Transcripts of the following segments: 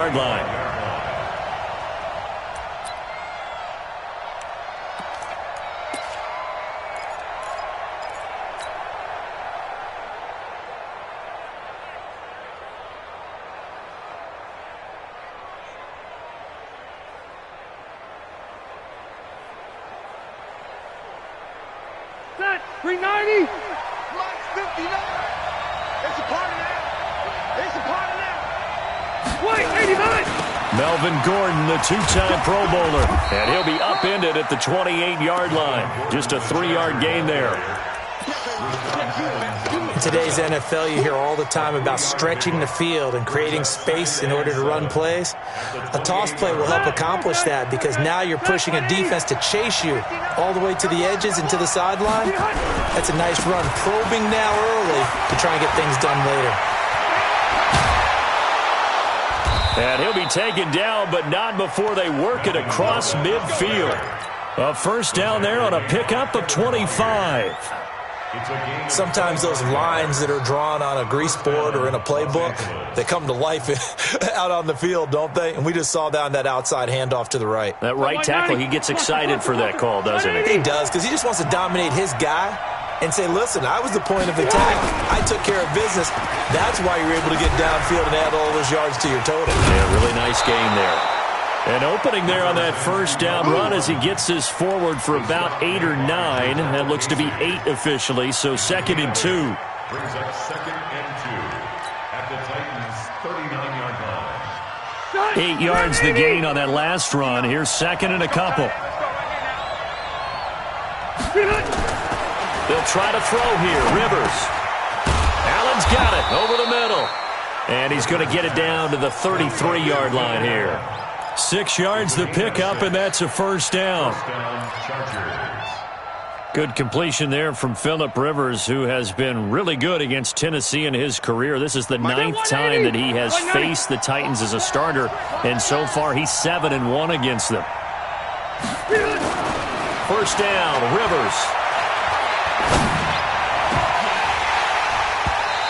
yard line. Set, 390. Block 59. It's a part of that. It's a part of that. Wait, 89. Melvin Gordon, the two-time Pro Bowler. And he'll be upended at the 28-yard line. Just a 3-yard gain there. In today's NFL, you hear all the time about stretching the field and creating space in order to run plays. A toss play will help accomplish that because now you're pushing a defense to chase you all the way to the edges and to the sideline. That's a nice run, probing now early to try and get things done later. And he'll be taken down, but not before they work it across midfield. A first down there on a pickup of 25. Sometimes those lines that are drawn on a grease board or in a playbook, they come to life out on the field, don't they? And we just saw that on that outside handoff to the right. That right tackle, he gets excited for that call, doesn't he? He does, because he just wants to dominate his guy and say, listen, I was the point of attack. I took care of business. That's why you're able to get downfield and add all those yards to your total. Yeah, really nice game there. And opening there on that first down run as he gets this forward for about 8 or 9. That looks to be 8 officially, so 2nd and 2. Brings up 2nd and 2 at the Titans' 39-yard line. 8 yards the gain on that last run. Here's 2nd and a couple. They'll try to throw here. Rivers. Allen's got it over the middle. And he's going to get it down to the 33-yard line here. 6 yards the pickup, and that's a first down. Good completion there from Phillip Rivers, who has been really good against Tennessee in his career. This is the 9th time that he has faced the Titans as a starter, and so far he's 7-1 against them. First down, Rivers.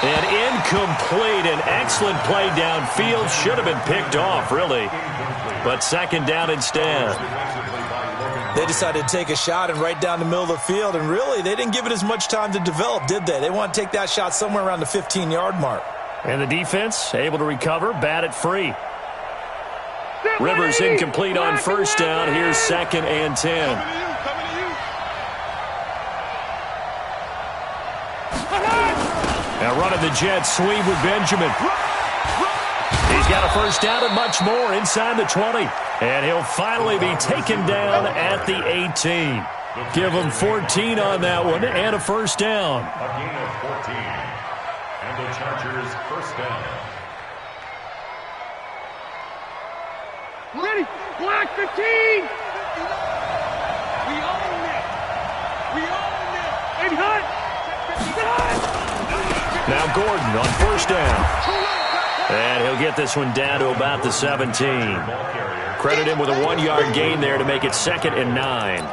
And incomplete. An excellent play downfield. Should have been picked off, really. But 2nd down instead. They decided to take a shot and right down the middle of the field, and really, they didn't give it as much time to develop, did they? They want to take that shot somewhere around the 15-yard mark. And the defense able to recover, bat it free. Rivers incomplete on first down. Here's 2nd and 10. Now running the jet sweep with Benjamin. He's got a first down and much more inside the 20. And he'll finally be taken down at the 18. Give him 14 on that one and a first down. A gain of 14. And the Chargers first down. Ready? Black 15. We own it. We own it. And hut. Now Gordon on first down. And he'll get this one down to about the 17. Credit him with a 1-yard gain there to make it 2nd and 9.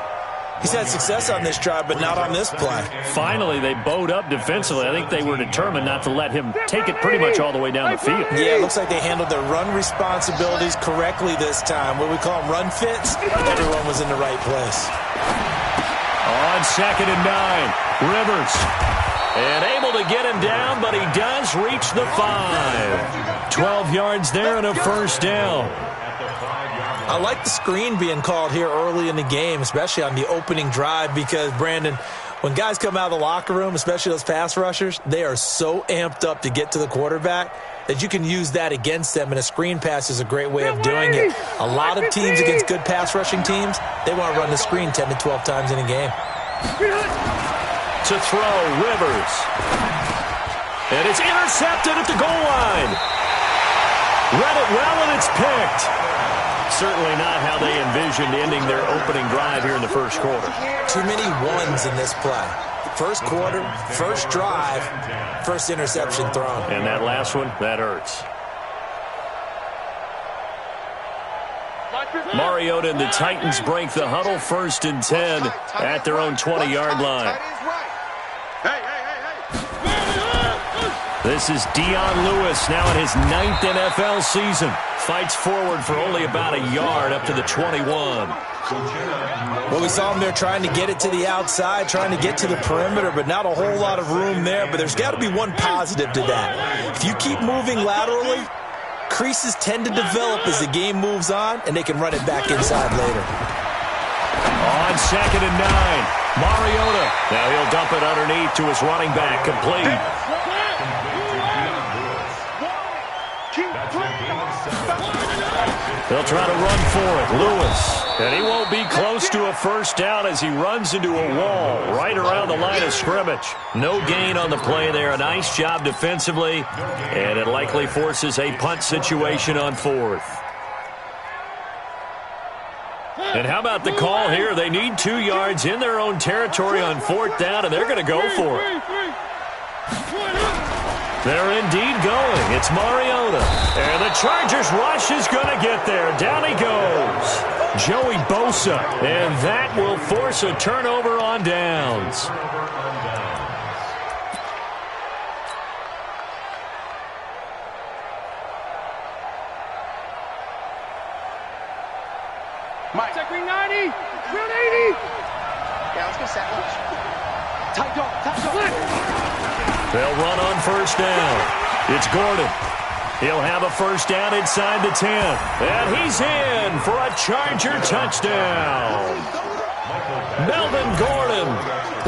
He's had success on this drive, but not on this play. Finally, they bowed up defensively. I think they were determined not to let him take it pretty much all the way down the field. Yeah, it looks like they handled their run responsibilities correctly this time. What we call them run fits, everyone was in the right place. On 2nd and 9, Rivers. And able to get him down, but he does reach the 5. 12 yards there and a first down. I like the screen being called here early in the game, especially on the opening drive, because, Brandon, when guys come out of the locker room, especially those pass rushers, they are so amped up to get to the quarterback that you can use that against them, and a screen pass is a great way of doing it. A lot of teams against good pass rushing teams, they want to run the screen 10 to 12 times in a game. To throw, Rivers. And it's intercepted at the goal line. Read it well, and it's picked. Certainly not how they envisioned ending their opening drive here in the first quarter. Too many ones in this play. First quarter, first drive, first interception thrown. And that last one, that hurts. Mariota and the Titans break the huddle, 1st and 10 at their own 20-yard line. This is Dion Lewis, now in his 9th NFL season. Fights forward for only about a yard up to the 21. Well, we saw him there trying to get it to the outside, trying to get to the perimeter, but not a whole lot of room there. But there's got to be one positive to that. If you keep moving laterally, creases tend to develop as the game moves on, and they can run it back inside later. On 2nd and 9, Mariota. Now he'll dump it underneath to his running back, complete. They'll try to run for it. Lewis. And he won't be close to a first down as he runs into a wall right around the line of scrimmage. No gain on the play there. A nice job defensively. And it likely forces a punt situation on 4th. And how about the call here? They need 2 yards in their own territory on 4th down, and they're going to go for it. They're indeed going. It's Mariota. And the Chargers rush is going to get there. Down he goes. Joey Bosa. And that will force a turnover on downs. Mike. Check ring 90. Round 80. Yeah, let's go set lunch. Tight dog. They'll run on first down. It's Gordon. He'll have a first down inside the 10. And he's in for a Charger touchdown. Melvin Gordon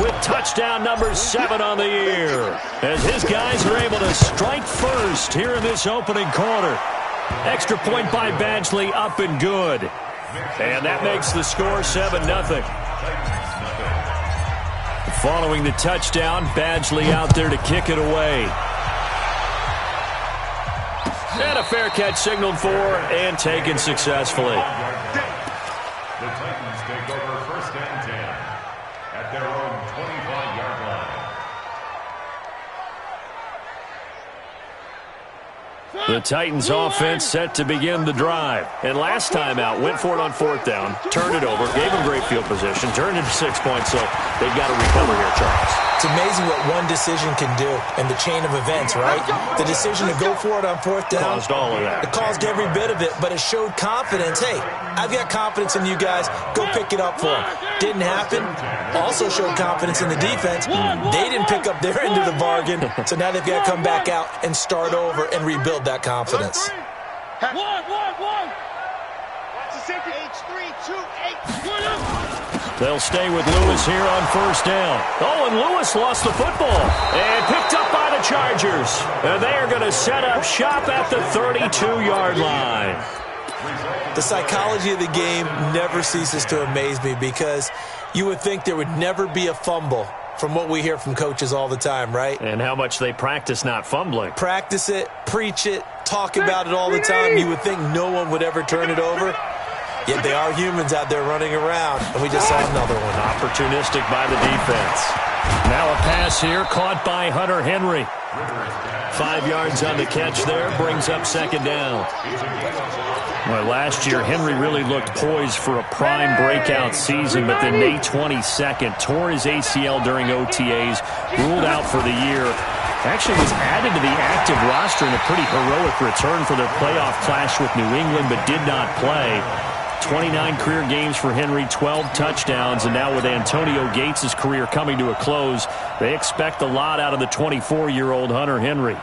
with touchdown number 7 on the year. As his guys are able to strike first here in this opening quarter. Extra point by Badgley, up and good. And that makes the score 7-0. Following the touchdown, Badgley out there to kick it away. And a fair catch signaled for and taken successfully. The Titans take over 1st and 10 at their own 25-yard line. The Titans offense set to begin the drive. And last time out, went for it on 4th down, turned it over, gave them great field position, turned it to 6 points, so they've got to recover here, Charles. It's amazing what one decision can do in the chain of events, right? The decision to go for it on 4th down. Caused all of that. It caused every bit of it, but it showed confidence. Hey, I've got confidence in you guys. Go pick it up for them. Didn't happen. Also showed confidence in the defense. They didn't pick up their end of the bargain, so now they've got to come back out and start over and rebuild that confidence. One. Watch the safety. H328. They'll stay with Lewis here on first down. Oh, and Lewis lost the football. And picked up by the Chargers. And they are going to set up shop at the 32-yard line. The psychology of the game never ceases to amaze me because you would think there would never be a fumble from what we hear from coaches all the time, right? And how much they practice not fumbling. Practice it, preach it, talk about it all the time. You would think no one would ever turn it over. Yet they are humans out there running around, and we just saw another one. Opportunistic by the defense. Now a pass here caught by Hunter Henry. 5 yards on the catch there, brings up 2nd down. Well, last year, Henry really looked poised for a prime breakout season, but then May 22nd, tore his ACL during OTAs, ruled out for the year. Actually was added to the active roster in a pretty heroic return for their playoff clash with New England, but did not play. 29 career games for Henry, 12 touchdowns, and now with Antonio Gates' career coming to a close, they expect a lot out of the 24-year-old Hunter Henry.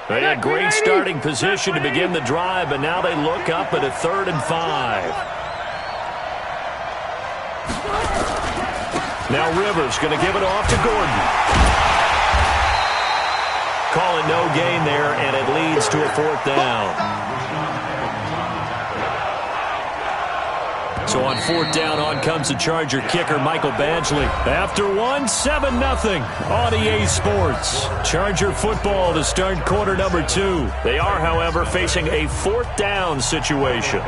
They had great starting position to begin the drive, but now they look up at a 3rd and 5. Now Rivers going to give it off to Gordon. Call it no gain there, and it leads to a 4th down. So on 4th down, on comes the Charger kicker, Michael Badgley. After one, 7-0 on EA Sports. Charger football to start quarter number 2. They are, however, facing a 4th down situation.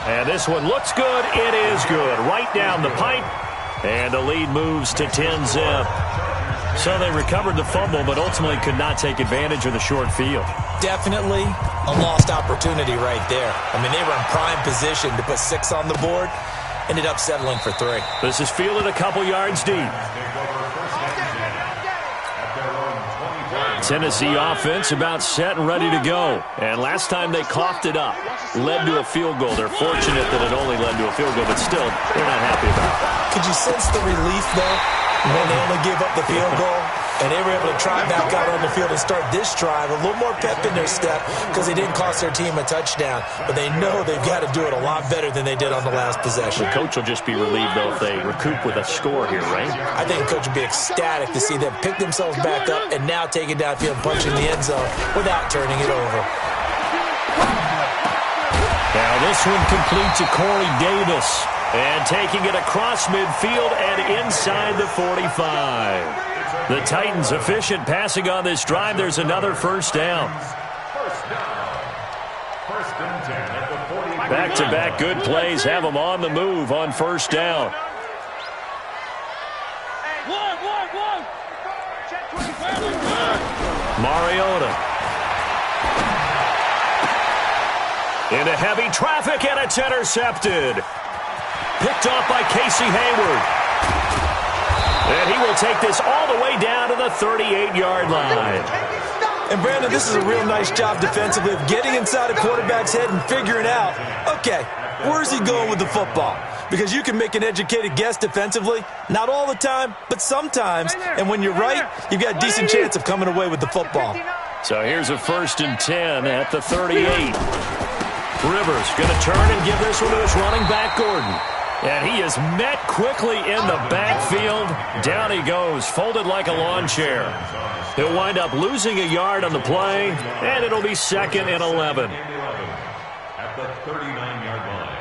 And this one looks good. It is good. Right down the pipe. And the lead moves to 10-zip. So they recovered the fumble, but ultimately could not take advantage of the short field. Definitely a lost opportunity right there. I mean, they were in prime position to put 6 on the board. Ended up settling for 3. This is fielded a couple yards deep. Tennessee offense about set and ready to go. And last time they coughed it up, led to a field goal. They're fortunate that it only led to a field goal, but still, they're not happy about it. Could you sense the relief, though, when they only gave up the field goal? And they were able to try back out on the field and start this drive. A little more pep in their step because they didn't cost their team a touchdown. But they know they've got to do it a lot better than they did on the last possession. The coach will just be relieved, though, if they recoup with a score here, right? I think the coach would be ecstatic to see them pick themselves back up and now take it downfield and punch in the end zone without turning it over. Now this one complete to Corey Davis. And taking it across midfield and inside the 45. The Titans efficient passing on this drive. There's another first down. Back-to-back good plays have them on the move on first down. Mariota. Into heavy traffic, and it's intercepted. Picked off by Casey Hayward. And he will take this all the way down to the 38-yard line. And, Brandon, this is a real nice job defensively of getting inside a quarterback's head and figuring out, okay, where's he going with the football? Because you can make an educated guess defensively, not all the time, but sometimes. And when you're right, you've got a decent chance of coming away with the football. So here's a 1st and 10 at the 38. Rivers going to turn and give this one to his running back, Gordon. And he is met quickly in the backfield. Down he goes, folded like a lawn chair. He'll wind up losing a yard on the play, and it'll be 2nd and 11. At the 39-yard line.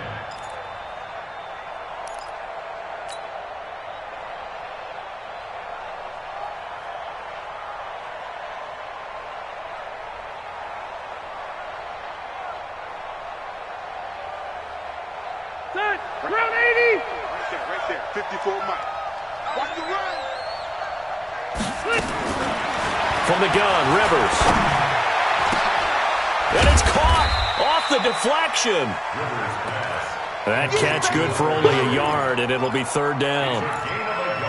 Around 80. Right there. 54 Mike. Watch the run. From the gun, Rivers. And it's caught off the deflection. That catch good for only a yard, and it'll be 3rd down.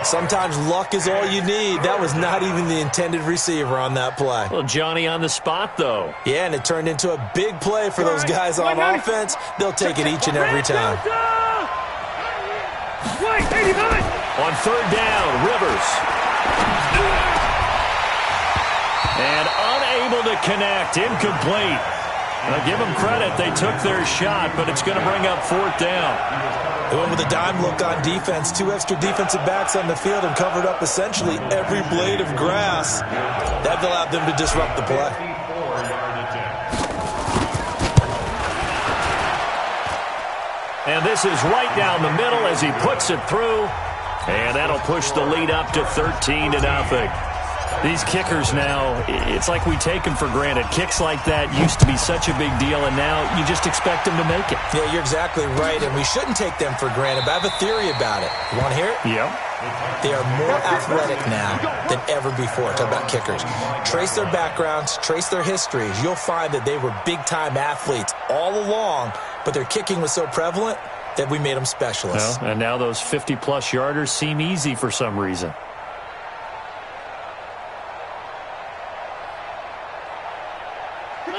Sometimes luck is all you need. That was not even the intended receiver on that play. Well, Johnny on the spot, though. Yeah, and it turned into a big play for those guys on offense. They'll take it each and every time. On 3rd down, Rivers. And unable to connect, incomplete. Now, give them credit, they took their shot, but it's going to bring up 4th down. They went with a dime look on defense, 2 extra defensive backs on the field and covered up essentially every blade of grass. That allowed them to disrupt the play. And this is right down the middle as he puts it through. And that'll push the lead up to 13-0. These kickers now, it's like we take them for granted. Kicks like that used to be such a big deal, and now you just expect them to make it. Yeah, you're exactly right, and we shouldn't take them for granted, but I have a theory about it. You want to hear it? Yeah. They are more athletic now than ever before. Talk about kickers. Trace their backgrounds, trace their histories. You'll find that they were big-time athletes all along, but their kicking was so prevalent that we made them specialists. Well, and now those 50-plus yarders seem easy for some reason.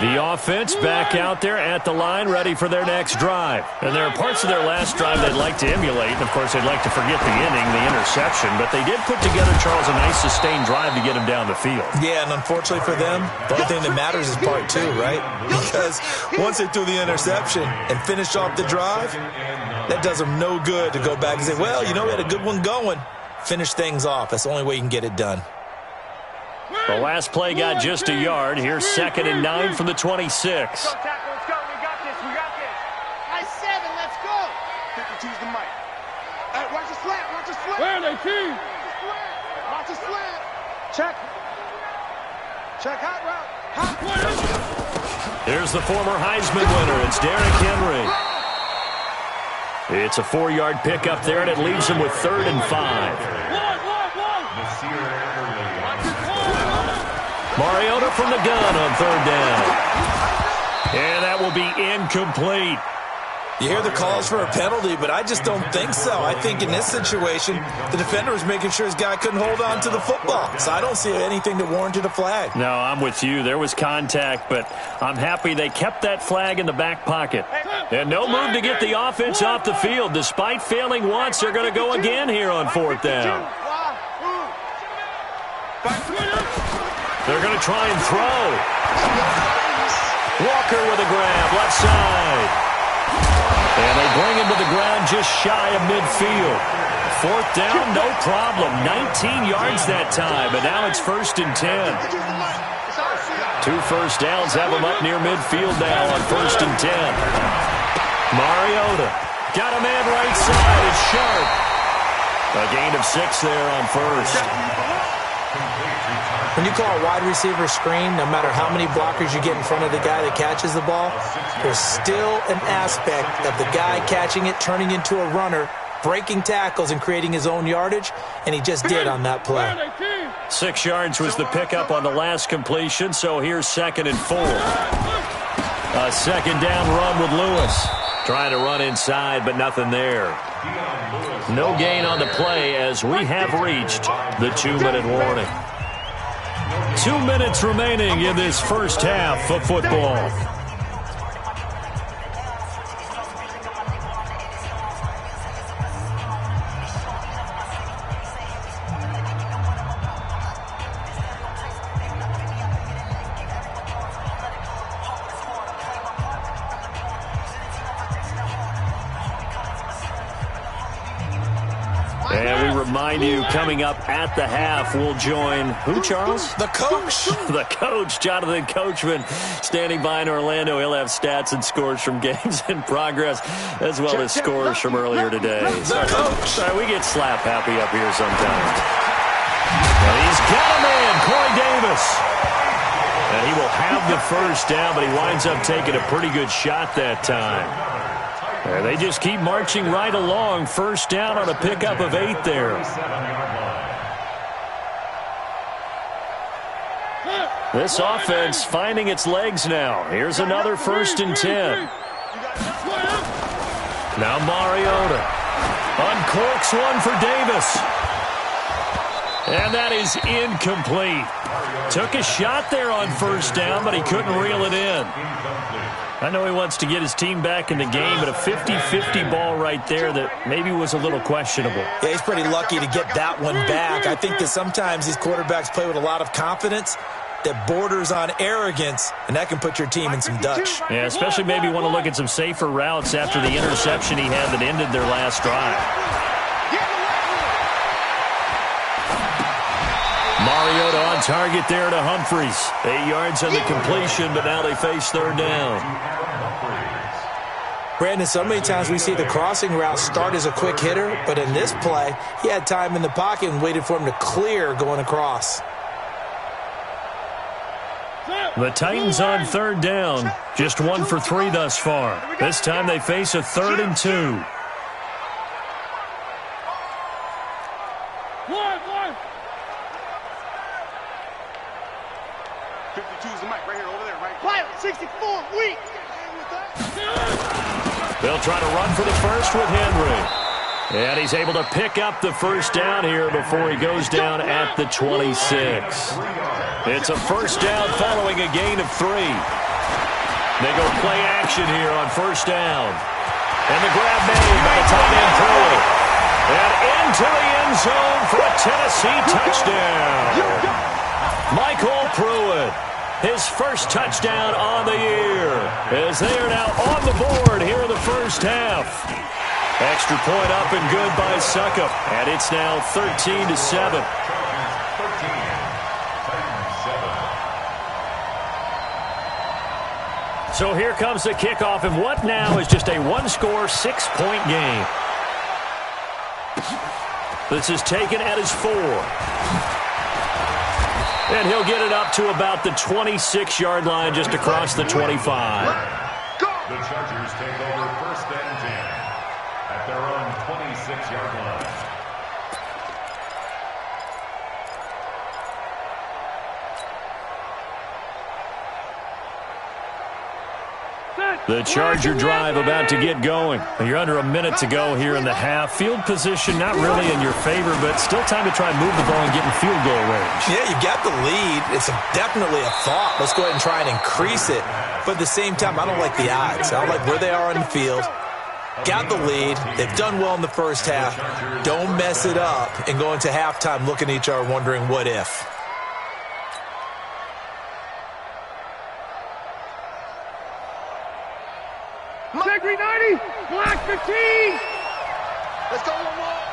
The offense back out there at the line, ready for their next drive. And there are parts of their last drive they'd like to emulate. And, of course, they'd like to forget the inning, the interception. But they did put together, Charles, a nice sustained drive to get him down the field. Yeah, and unfortunately for them, the only thing that matters is part 2, right? Because once they threw the interception and finished off the drive, that does them no good to go back and say, well, you know, we had a good one going. Finish things off. That's the only way you can get it done. The last play got just a yard. Here's 2nd and 9 from the 26. Go, tackle, let's go. We got this. I 7, let's go. 52's the mic. Hey, watch the slant. Where are they, team? Watch the slant. Check hot route. There's the former Heisman winner. It's Derrick Henry. It's a 4-yard pickup there, and it leaves him with 3rd and 5. Mariota from the gun on third down. And that will be incomplete. You hear the calls for a penalty, but I just don't think so. I think in this situation, the defender was making sure his guy couldn't hold on to the football. So I don't see anything that warranted a flag. No, I'm with you. There was contact, but I'm happy they kept that flag in the back pocket. And no move to get the offense off the field. Despite failing once, they're going to go again here on fourth down. They're going to try and throw. Walker with a grab, left side. And they bring him to the ground just shy of midfield. Fourth down, no problem. 19 yards that time, but now it's 1st and 10. 2 first downs have him up near midfield now on 1st and 10. Mariota got a man right side. It's Sharp. A gain of 6 there on first. When you call a wide receiver screen, no matter how many blockers you get in front of the guy that catches the ball, there's still an aspect of the guy catching it, turning into a runner, breaking tackles and creating his own yardage, and he just did on that play. 6 yards was the pickup on the last completion, so here's 2nd and 4. A second down run with Lewis. Trying to run inside, but nothing there. No gain on the play as we have reached the 2-minute warning. 2 minutes remaining in this first half of football. And we remind you, coming up at the half, we'll join who, Charles? The coach. The coach, Jonathan Coachman, standing by in Orlando. He'll have stats and scores from games in progress, as well as scores from earlier today. The coach. Sorry, we get slap happy up here sometimes. And he's got a man, Corey Davis. And he will have the first down, but he winds up taking a pretty good shot that time. They just keep marching right along. First down on a pickup of 8 there. This offense finding its legs now. Here's another 1st and 10. Now Mariota uncorks one for Davis. And that is incomplete. Took a shot there on first down, but he couldn't reel it in. I know he wants to get his team back in the game, but a 50-50 ball right there that maybe was a little questionable. Yeah, he's pretty lucky to get that one back. I think that sometimes these quarterbacks play with a lot of confidence that borders on arrogance, and that can put your team in some Dutch. Yeah, especially maybe want to look at some safer routes after the interception he had that ended their last drive. Mariota on target there to Humphries. 8 yards on the completion, but now they face third down. Brandon, so many times we see the crossing route start as a quick hitter, but in this play, he had time in the pocket and waited for him to clear going across. The Titans on third down. Just 1 for 3 thus far. This time they face a 3rd and 2. They'll try to run for the first with Henry. And he's able to pick up the first down here before he goes down at the 26. It's a first down following a gain of 3. They go play action here on first down. And the grab made by the tight end Pruitt. And into the end zone for a Tennessee touchdown. Michael Pruitt. His first touchdown on the year, as they are now on the board here in the first half. Extra point up and good by Succop, and it's now 13-7. So here comes the kickoff, and what now is just a one-score, 6-point game. This is taken at his 4. And he'll get it up to about the 26-yard line just across the 25. The Chargers take over 1st and 10 at their own 26-yard line. The Charger drive about to get going. You're under a minute to go here in the half. Field position not really in your favor, but still time to try and move the ball and get in field goal range. Yeah, you got the lead. It's definitely a thought. Let's go ahead and try and increase it. But at the same time, I don't like the odds. I don't like where they are on the field. Got the lead. They've done well in the first half. Don't mess it up and go into halftime looking at each other wondering what if. Negri 90, black 15. Let's go one more.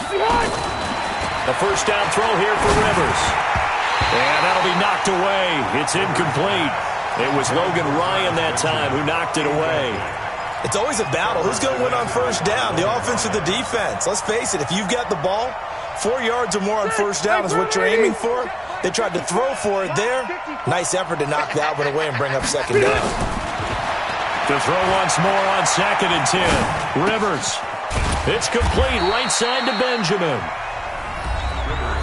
Behind. The first down throw here for Rivers. And that'll be knocked away. It's incomplete. It was Logan Ryan that time who knocked it away. It's always a battle. Who's going to win on first down, the offense or the defense? Let's face it, if you've got the ball, 4 yards or more on first down is what you're aiming for. They tried to throw for it there. Nice effort to knock that one away and bring up second down. To throw once more on 2nd and 10. Rivers. It's complete right side to Benjamin.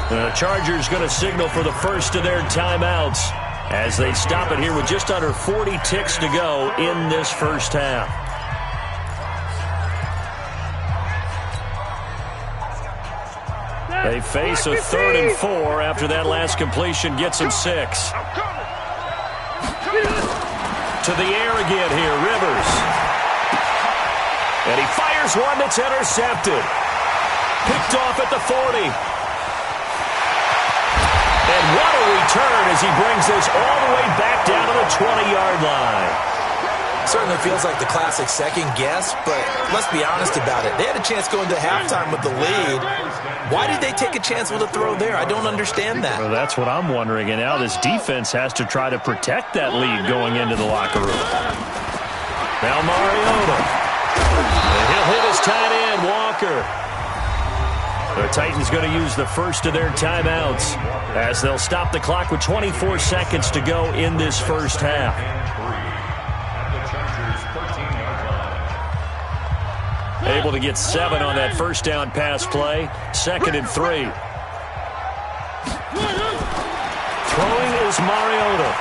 The Chargers going to signal for the first of their timeouts as they stop it here with just under 40 ticks to go in this first half. They face a 3rd and 4 after that last completion gets them 6. To the air again here, Rivers. And he fires one that's intercepted. Picked off at the 40. And what a return as he brings this all the way back down to the 20-yard line. Certainly feels like the classic second guess, but let's be honest about it. They had a chance going to halftime with the lead. Why did they take a chance with a throw there? I don't understand that. Well, that's what I'm wondering. And now this defense has to try to protect that lead going into the locker room. Now Mariota. And he'll hit his tight end, Walker. The Titans going to use the first of their timeouts as they'll stop the clock with 24 seconds to go in this first half. Able to get 7 on that first down pass play. 2nd and 3. Throwing is Mariota.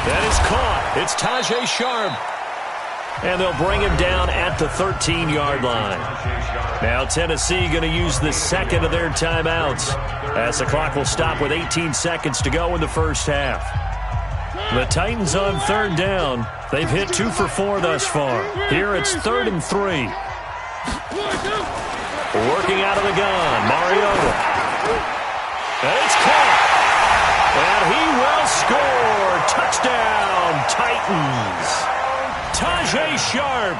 That is caught. It's Tajay Sharp. And they'll bring him down at the 13-yard line. Now Tennessee going to use the second of their timeouts as the clock will stop with 18 seconds to go in the first half. The Titans on 3rd down. They've hit 2 for 4 thus far. Here it's 3rd and 3. Working out of the gun, Mariota. And it's caught. And he will score. Touchdown, Titans. Tajay Sharp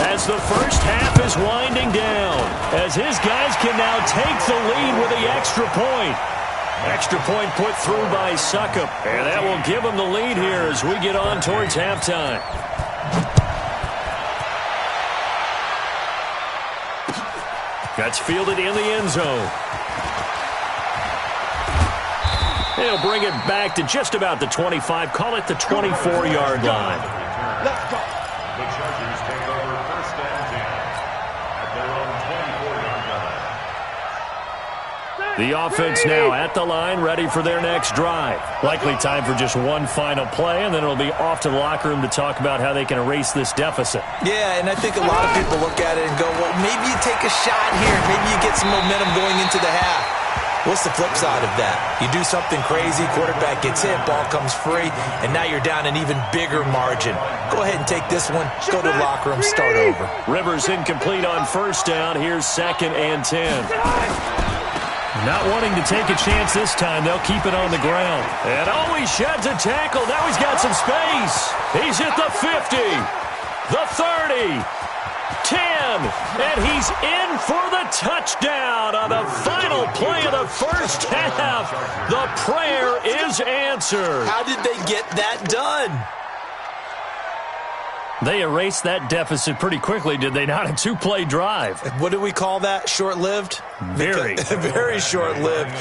as the first half is winding down. As his guys can now take the lead with the extra point. Extra point put through by Succop. And that will give him the lead here as we get on towards halftime. That's fielded in the end zone. He'll bring it back to just about the 25. Call it the 24-yard line. Let's go. The Chargers take over 1st and 10 at their own 24-yard line. The offense now at the line, ready for their next drive. Likely time for just one final play, and then it'll be off to the locker room to talk about how they can erase this deficit. Yeah, and I think a lot of people look at it and go, well, maybe you take a shot here. Maybe you get some momentum going into the half. What's the flip side of that? You do something crazy, quarterback gets hit, ball comes free, and now you're down an even bigger margin. Go ahead and take this one, go to the locker room, start over. Rivers incomplete on first down. Here's 2nd and 10. Not wanting to take a chance this time, they'll keep it on the ground. And he sheds a tackle. Now he's got some space. He's at the 50, the 30, 10, and he's in for the touchdown on the final play of the first half. The prayer is answered. How did they get that done? They erased that deficit pretty quickly, did they not? A 2-play drive. What do we call that? Short-lived? Very. Very short-lived.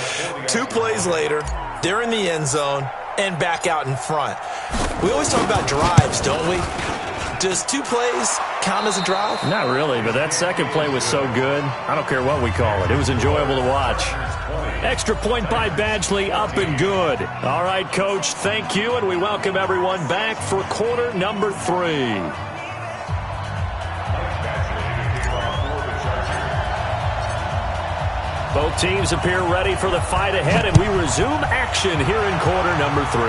2 plays later, they're in the end zone and back out in front. We always talk about drives, don't we? Does 2 plays count as a drive? Not really, but that second play was so good. I don't care what we call it. It was enjoyable to watch. Extra point by Badgley, up and good. All right, Coach, thank you, and we welcome everyone back for quarter number 3. Both teams appear ready for the fight ahead, and we resume action here in quarter number 3.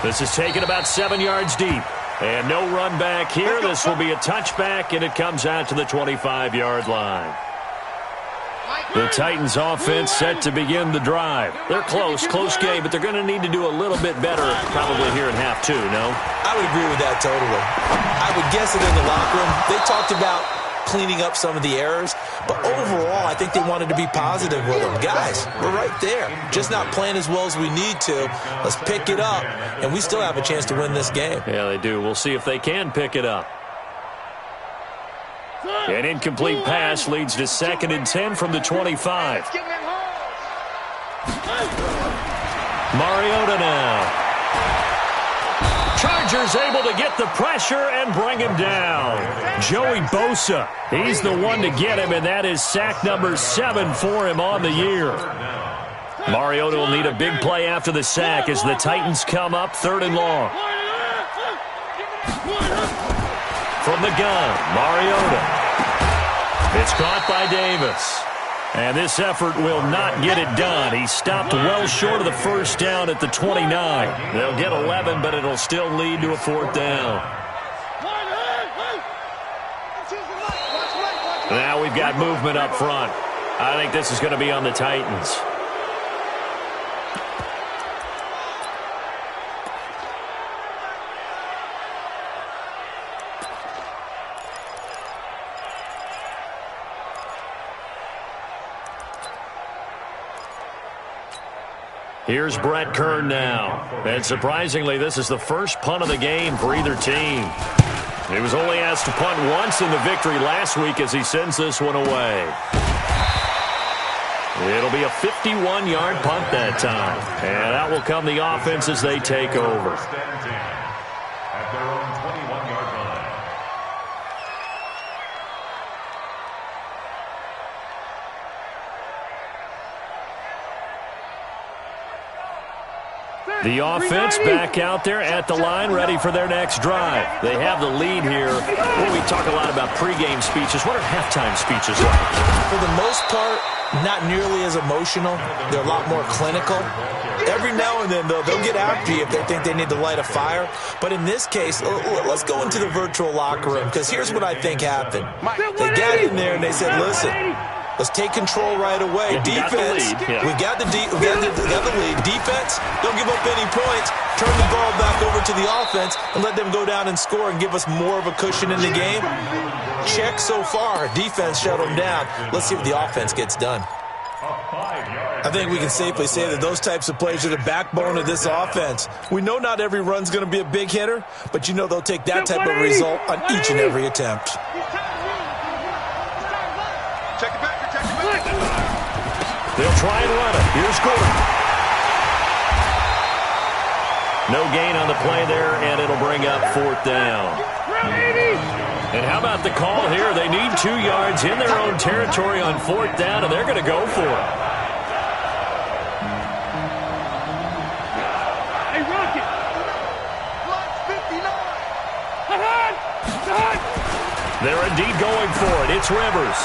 This is taken about 7 yards deep. And no run back here. This will be a touchback, and it comes out to the 25-yard line. The Titans offense set to begin the drive. They're close game, but they're going to need to do a little bit better probably here in half 2, no? I would agree with that totally. I would guess it in the locker room. They talked about cleaning up some of the errors, but overall, I think they wanted to be positive with them. Guys, we're right there. Just not playing as well as we need to. Let's pick it up, and we still have a chance to win this game. Yeah, they do. We'll see if they can pick it up. An incomplete pass leads to 2nd and 10 from the 25. Mariota now. Chargers able to get the pressure and bring him down. Joey Bosa, he's the one to get him, and that is sack number 7 for him on the year. Mariota will need a big play after the sack as the Titans come up 3rd and long. From the gun, Mariota. It's caught by Davis. And this effort will not get it done. He stopped well short of the first down at the 29. They'll get 11, but it'll still lead to a 4th down. Now we've got movement up front. I think this is going to be on the Titans. Here's Brett Kern now. And surprisingly, this is the first punt of the game for either team. He was only asked to punt once in the victory last week as he sends this one away. It'll be a 51-yard punt that time. And out will come the offense as they take over. At their own 21-yard line. The offense back out there at the line, ready for their next drive. They have the lead here. Well, we talk a lot about pregame speeches. What are halftime speeches like? For the most part, not nearly as emotional. They're a lot more clinical. Every now and then, though, they'll get after you if they think they need to light a fire. But in this case, let's go into the virtual locker room, because here's what I think happened. They got in there and they said, listen, let's take control right away. Defense, we got the lead. Defense, don't give up any points. Turn the ball back over to the offense and let them go down and score and give us more of a cushion in the game. Check so far. Defense shut them down. Let's see what the offense gets done. I think we can safely say that those types of plays are the backbone of this offense. We know not every run's going to be a big hitter, but you know they'll take that type of result on each and every attempt. They'll try and run it. Here's Gordon. No gain on the play there, and it'll bring up 4th down. And how about the call here? They need 2 yards in their own territory on 4th down, and they're going to go for it. Hey, Rocket! 59! They're indeed going for it. It's Rivers.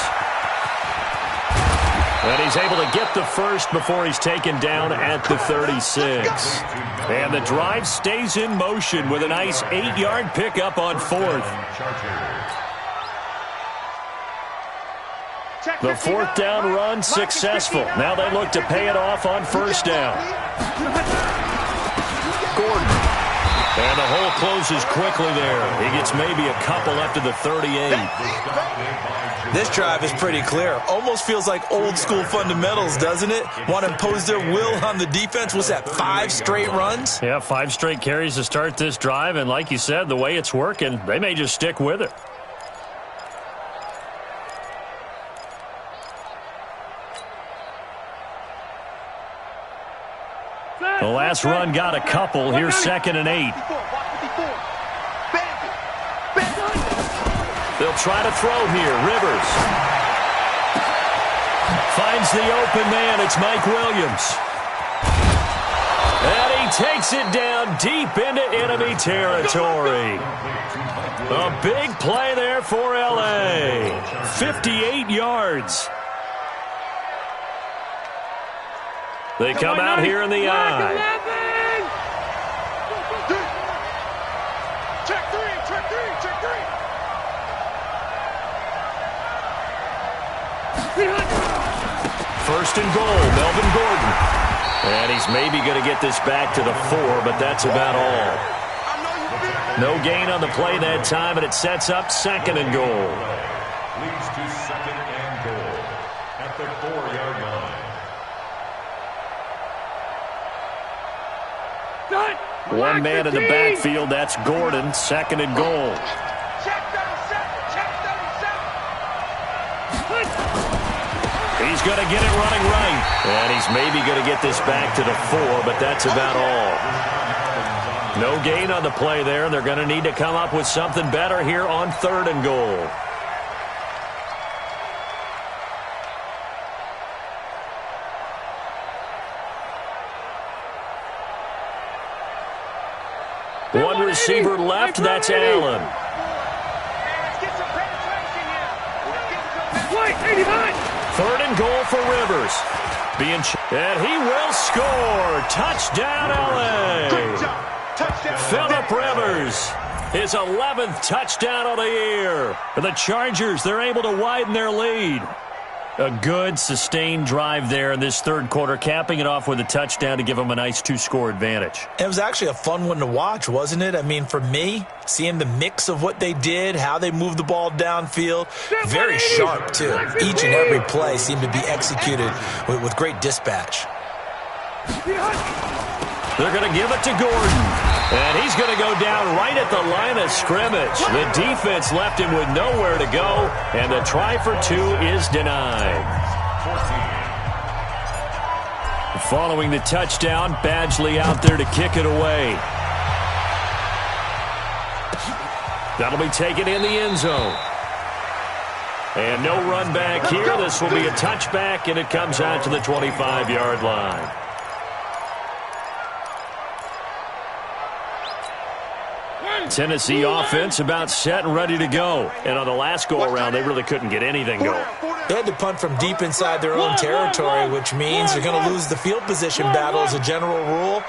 And he's able to get the first before he's taken down at the 36. And the drive stays in motion with a nice 8-yard pickup on 4th. The 4th down run successful. Now they look to pay it off on 1st down. Gordon. And the hole closes quickly there. He gets maybe a couple up to the 38. This drive is pretty clear. Almost feels like old school fundamentals, doesn't it? Want to impose their will on the defense. Was that 5 straight runs? Yeah, 5 straight carries to start this drive. And like you said, the way it's working, they may just stick with it. The last run got a couple. Here's 2nd and 8. They'll try to throw here. Rivers finds the open man. It's Mike Williams. And he takes it down deep into enemy territory. A big play there for L.A. 58 yards. They come out here in the eye. Check three. 1st and goal, Melvin Gordon. And he's maybe going to get this back to the 4, but that's about all. No gain on the play that time, and it sets up 2nd and goal. Leads to 2nd and goal at the 4-yard line. One man in the backfield, that's Gordon, 2nd and goal. He's going to get it running right. And he's maybe going to get this back to the 4, but that's about all. No gain on the play there. They're going to need to come up with something better here on 3rd and goal. One receiver left, that's Allen. Third and goal for Rivers. And he will score. Touchdown, L.A. Phillip Rivers, his 11th touchdown of the year. For the Chargers, they're able to widen their lead. A good, sustained drive there in this 3rd quarter, capping it off with a touchdown to give them a nice 2-score advantage. It was actually a fun one to watch, wasn't it? I mean, for me, seeing the mix of what they did, how they moved the ball downfield, very sharp, too. Each and every play seemed to be executed with great dispatch. They're going to give it to Gordon. And he's going to go down right at the line of scrimmage. The defense left him with nowhere to go, and the try for 2 is denied. Following the touchdown, Badgley out there to kick it away. That'll be taken in the end zone. And no run back here. This will be a touchback, and it comes out to the 25-yard line. Tennessee offense about set and ready to go. And on the last go-around, they really couldn't get anything going. They had to punt from deep inside their own territory, which means they're going to lose the field position battle as a general rule.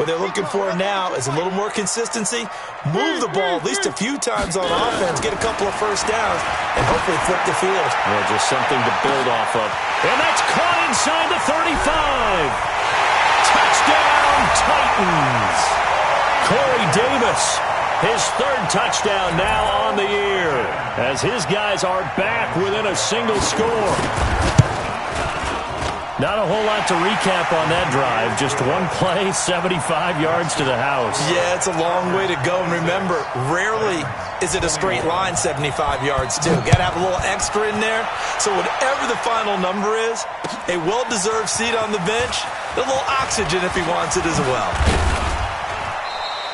What they're looking for now is a little more consistency, move the ball at least a few times on offense, get a couple of first downs, and hopefully flip the field. Well, just something to build off of. And that's caught inside the 35. Touchdown, Titans. Corey Davis, his 3rd touchdown now on the year, as his guys are back within a single score. Not a whole lot to recap on that drive. Just one play, 75 yards to the house. Yeah, it's a long way to go. And remember, rarely is it a straight line 75 yards, too. Got to have a little extra in there. So whatever the final number is, a well-deserved seat on the bench, a little oxygen if he wants it as well.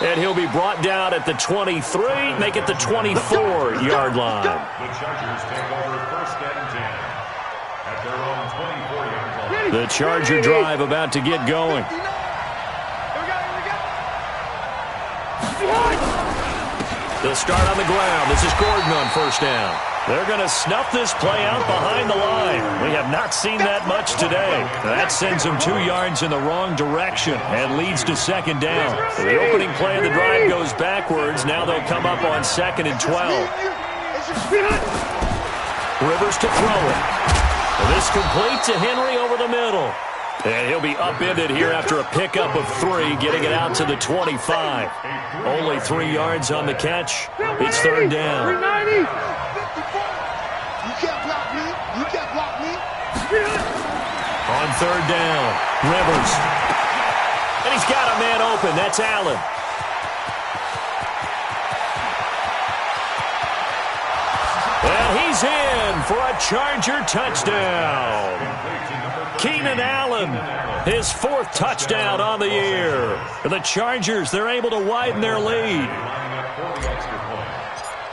And he'll be brought down at the 23, make it the 24-yard line. The Chargers take over 1st and 10 at their own 24-yard line. The Charger drive about to get going. They'll start on the ground. This is Gordon on 1st down. They're going to snuff this play out behind the line. We have not seen that much today. That sends them 2 yards in the wrong direction and leads to 2nd down. The opening play of the drive goes backwards. Now they'll come up on 2nd and 12. Rivers to throw it. This complete to Henry over the middle. And he'll be upended here after a pickup of 3, getting it out to the 25. Only 3 yards on the catch. It's 3rd down. You can't block me. You can't block me. On 3rd down, Rivers. And he's got a man open. That's Allen. And he's in for a Charger touchdown. Keenan Allen, his 4th touchdown on the year. For the Chargers, they're able to widen their lead.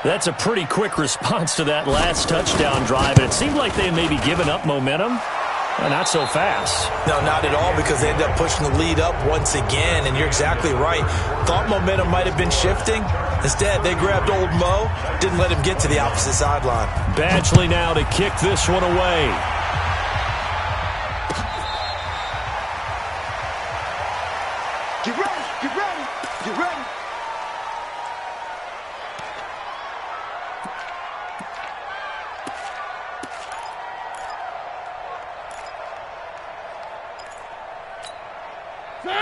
That's a pretty quick response to that last touchdown drive, and it seemed like they may be giving up momentum. Well, not so fast. No, not at all, because they ended up pushing the lead up once again, and you're exactly right. Thought momentum might have been shifting. Instead, they grabbed old Mo, didn't let him get to the opposite sideline. Badgley now to kick this one away. Get ready, get ready, get ready.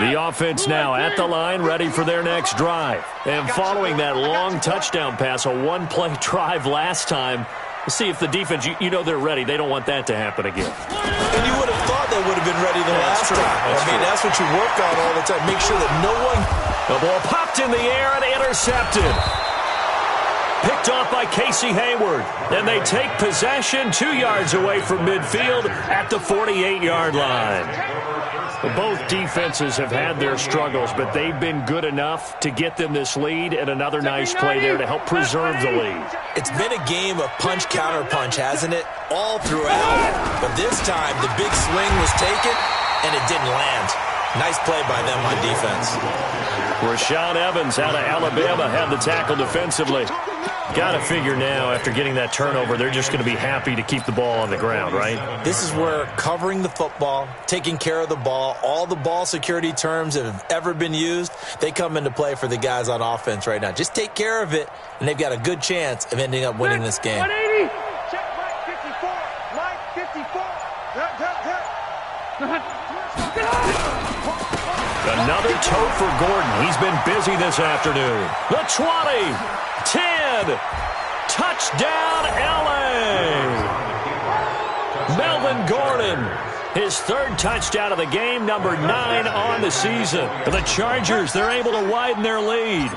The offense now at the line, ready for their next drive. And following that long touchdown pass, a one-play drive last time, we'll see if the defense, you know they're ready. They don't want that to happen again. And you would have thought they would have been ready the last time. That's what you work on all the time. Make sure that no one... The ball popped in the air and intercepted. Picked off by Casey Hayward. And they take possession 2 yards away from midfield at the 48-yard line. Both defenses have had their struggles, but they've been good enough to get them this lead, and another nice play there to help preserve the lead. It's been a game of punch-counter-punch, hasn't it? All throughout. But this time, the big swing was taken, and it didn't land. Nice play by them on defense. Rashaan Evans out of Alabama had the tackle defensively. Got to figure now, after getting that turnover, they're just going to be happy to keep the ball on the ground, right? This is where covering the football, taking care of the ball, all the ball security terms that have ever been used, they come into play for the guys on offense right now. Just take care of it, and they've got a good chance of ending up winning this game. 180. Check Mike 54. Mike 54. Another toe for Gordon. He's been busy this afternoon. The 20, 10, touchdown LA. Melvin Gordon, his third touchdown of the game, number 9 on the season. The Chargers, they're able to widen their lead.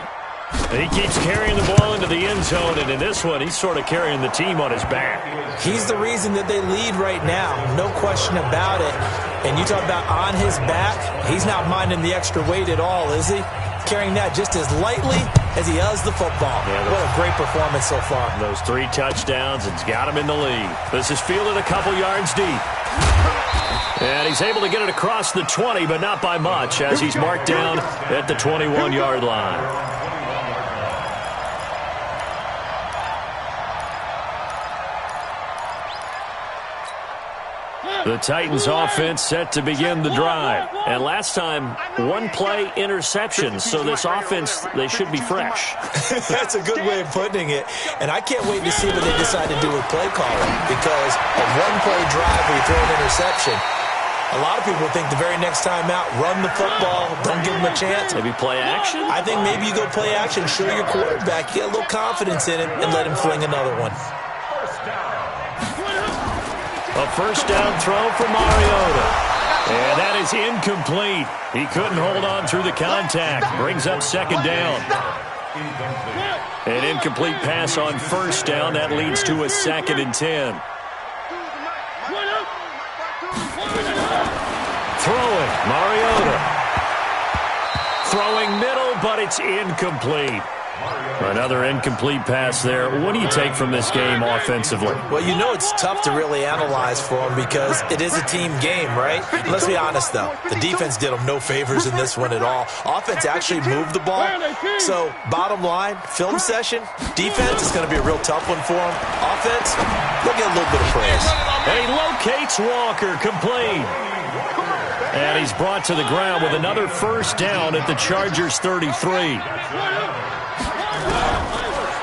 And he keeps carrying the ball into the end zone, and in this one, he's sort of carrying the team on his back. He's the reason that they lead right now, no question about it. And you talk about on his back, he's not minding the extra weight at all, is he? Carrying that just as lightly as he does the football. Yeah, what a great performance so far. Those 3 touchdowns, it's got him in the lead. This is fielded a couple yards deep. And he's able to get it across the 20, but not by much, as he's marked down at the 21-yard line. The Titans offense set to begin the drive. And last time, one play interception. So this offense, they should be fresh. That's a good way of putting it. And I can't wait to see what they decide to do with play calling. Because a one-play drive where you throw an interception, a lot of people think the very next time out, run the football, don't give them a chance. Maybe play action? I think maybe you go play action, show your quarterback, get a little confidence in him, and let him fling another one. A first down throw for Mariota. And that is incomplete. He couldn't hold on through the contact. Brings up second down. An incomplete pass on first down. That leads to a 2nd and 10. Throwing, Mariota. Throwing middle, but it's incomplete. Another incomplete pass there. What do you take from this game offensively? Well, you know it's tough to really analyze for them because it is a team game, right? Let's be honest, though. The defense did them no favors in this one at all. Offense actually moved the ball. So, bottom line, film session, defense is going to be a real tough one for them. Offense, they'll get a little bit of praise. And he locates Walker, complete. And he's brought to the ground with another first down at the Chargers' 33.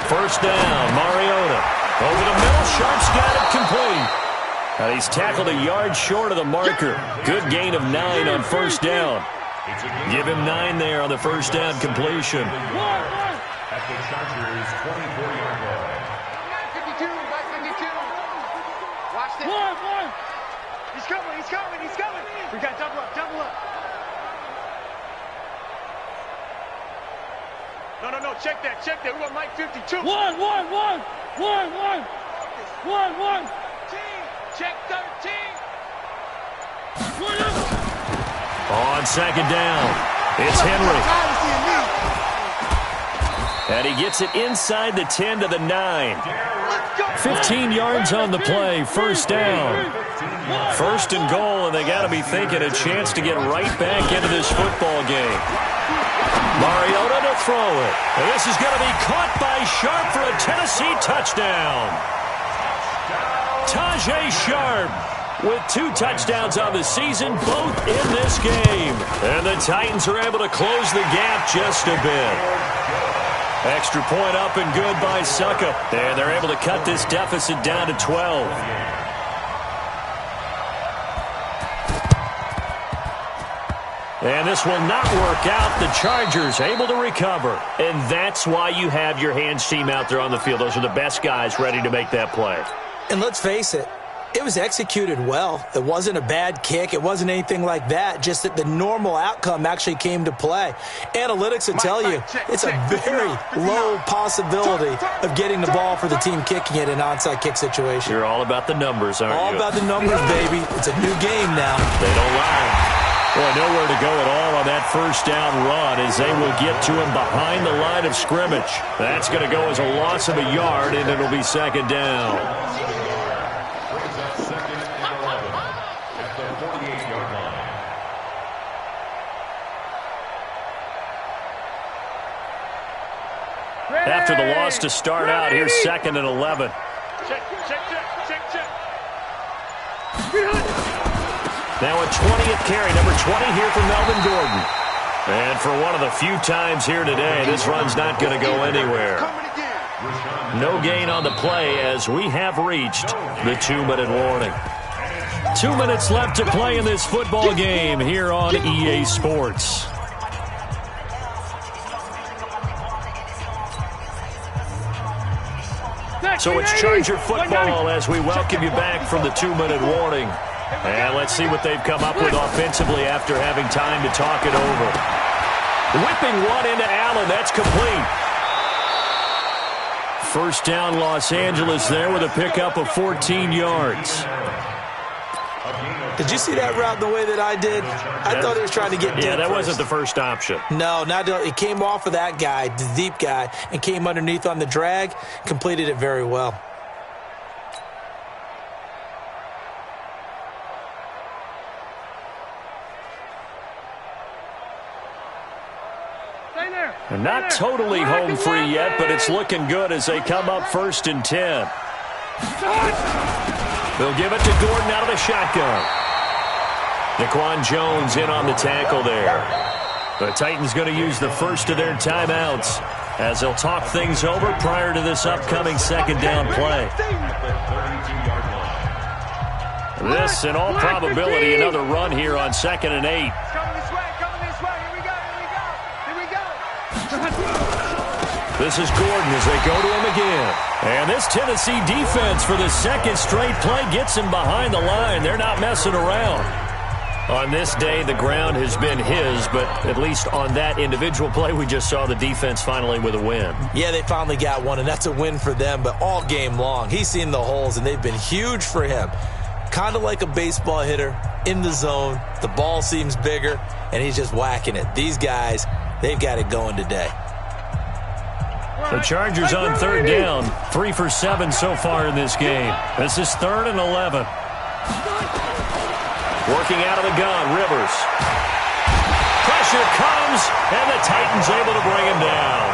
First down, Mariota. Over the middle, Sharp's got it complete. And he's tackled a yard short of the marker. Good gain of 9 on first down. Give him 9 there on the first down completion. At the Chargers' 24-yard line. 52, 52. Watch this. He's coming, he's coming, he's coming. We got double up, double up. No, check that. We want Mike 52. One. Check 13. On second down, it's Henry. And he gets it inside the 10 to the 9. 15 yards on the play, first down. First and goal, and they got to be thinking a chance to get right back into this football game. Mariota to throw it. And this is going to be caught by Sharp for a Tennessee touchdown. Tajay Sharp with 2 touchdowns on the season, both in this game. And the Titans are able to close the gap just a bit. Extra point up and good by Suckup. And they're able to cut this deficit down to 12. And this will not work out. The Chargers able to recover. And that's why you have your hands team out there on the field. Those are the best guys ready to make that play. And let's face it, it was executed well. It wasn't a bad kick. It wasn't anything like that. Just that the normal outcome actually came to play. Analytics will tell you it's a very low possibility of getting the ball for the team kicking it in an onside kick situation. You're all about the numbers, aren't you? All about the numbers, baby. It's a new game now. They don't lie. Well, nowhere to go at all on that first down run as they will get to him behind the line of scrimmage. That's going to go as a loss of a yard, and it'll be second down. Brings up second and 11 at the 48-yard line. After the loss to start out, here's second and 11. Check. Now a 20th carry, number 20 here for Melvin Gordon. And for one of the few times here today, this run's not going to go anywhere. No gain on the play as we have reached the 2-minute warning. 2 minutes left to play in this football game here on EA Sports. So it's Charger football as we welcome you back from the 2-minute warning. And let's see what they've come up with offensively after having time to talk it over. Whipping one into Allen. That's complete. First down, Los Angeles there with a pickup of 14 yards. Did you see that route the way that I did? I thought he was trying to get deep. Yeah, that first. wasn't the first option. No, it came off of that guy, the deep guy, and came underneath on the drag, completed it very well. And not totally home free yet, but it's looking good as they come up first and 10. They'll give it to Gordon out of the shotgun. Daquan Jones in on the tackle there. The Titans going to use the first of their timeouts as they'll talk things over prior to this upcoming second down play. This, in all probability, another run here on 2nd and 8. This is Gordon as they go to him again. And this Tennessee defense for the second straight play gets him behind the line. They're not messing around. On this day, the ground has been his, but at least on that individual play, we just saw the defense finally with a win. Yeah, they finally got one, and that's a win for them, but all game long, he's seen the holes, and they've been huge for him. Kind of like a baseball hitter in the zone. The ball seems bigger, and he's just whacking it. These guys, they've got it going today. The Chargers on third down, 3 for 7 so far in this game. This is 3rd and 11. Working out of the gun, Rivers. Pressure comes, and the Titans able to bring him down.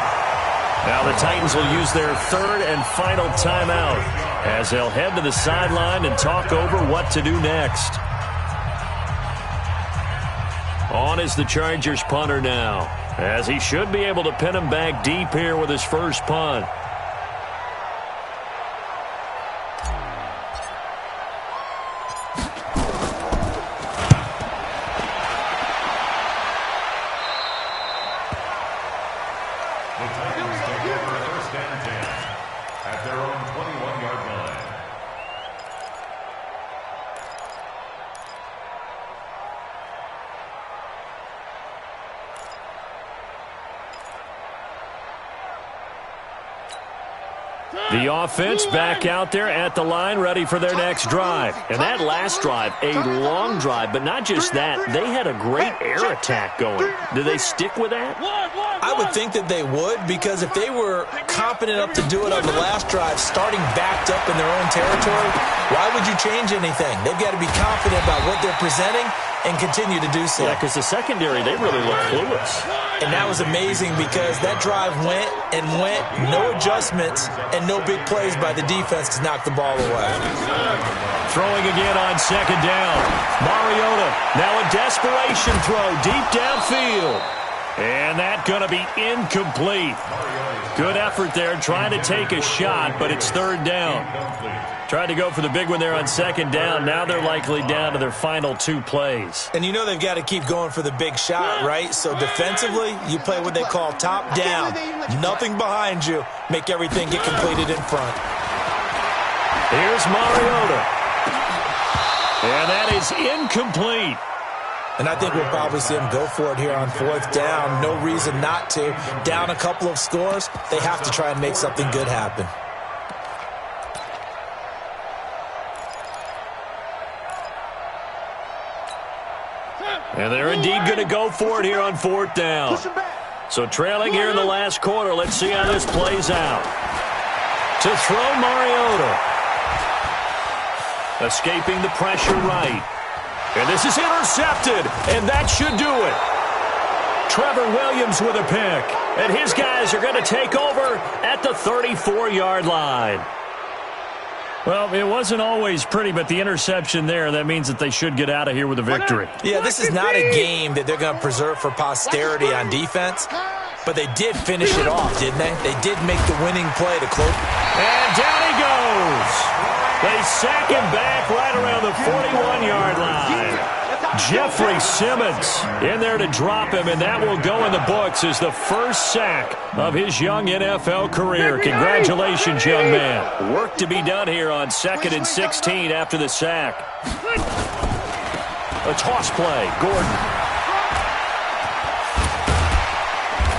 Now the Titans will use their 3rd and final timeout as they'll head to the sideline and talk over what to do next. On is the Chargers punter now, as he should be able to pin him back deep here with his first punt. The Titans take over first and 10 at their own 21-yard line. The offense back out there at the line, ready for their next drive. And that last drive, a long drive, but not just that. They had a great air attack going. Do they stick with that? I would think that they would, because if they were confident enough to do it on the last drive, starting backed up in their own territory, why would you change anything? They've got to be confident about what they're presenting and continue to do so. Yeah, because the secondary, they really look clueless. And that was amazing because that drive went and went, no adjustments, and no big plays by the defense to knock the ball away. Throwing again on second down. Mariota, now a desperation throw deep downfield. And that's going to be incomplete. Good effort there, trying to take a shot, but it's third down. Tried to go for the big one there on second down. Now they're likely down to their final 2 plays. And you know they've got to keep going for the big shot, right? So defensively, you play what they call top down. Nothing behind you. Make everything get completed in front. Here's Mariota. And that is incomplete. And I think we'll probably see them go for it here on fourth down. No reason not to. Down a couple of scores, they have to try and make something good happen. And they're indeed going to go for it here on fourth down. So trailing here in the last quarter. Let's see how this plays out. To throw Mariota. Escaping the pressure right. And this is intercepted. And that should do it. Trevor Williams with a pick. And his guys are going to take over at the 34-yard line. Well, it wasn't always pretty, but the interception there, that means that they should get out of here with a victory. Yeah, this is not a game that they're going to preserve for posterity on defense, but they did finish it off, didn't they? They did make the winning play to close. And down he goes. They sack him back right around the 41-yard line. Jeffrey Simmons in there to drop him, and that will go in the books as the first sack of his young NFL career. Congratulations, young man. Work to be done here on 2nd and 16 after the sack. A toss play, Gordon.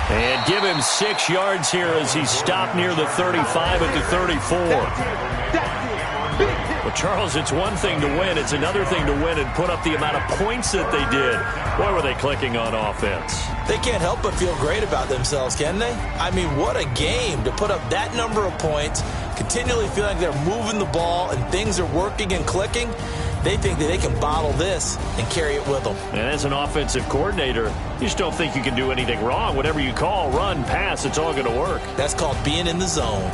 And give him 6 yards here as he stopped near the 35 at the 34. Well, Charles, it's one thing to win. It's another thing to win and put up the amount of points that they did. Boy, were they clicking on offense. They can't help but feel great about themselves, can they? I mean, what a game to put up that number of points, continually feeling like they're moving the ball and things are working and clicking. They think that they can bottle this and carry it with them. And as an offensive coordinator, you just don't think you can do anything wrong. Whatever you call, run, pass, it's all going to work. That's called being in the zone.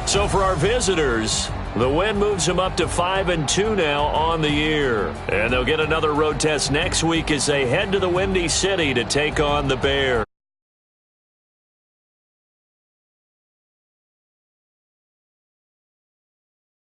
So for our visitors, the win moves them up to 5-2 now on the year. And they'll get another road test next week as they head to the Windy City to take on the Bears.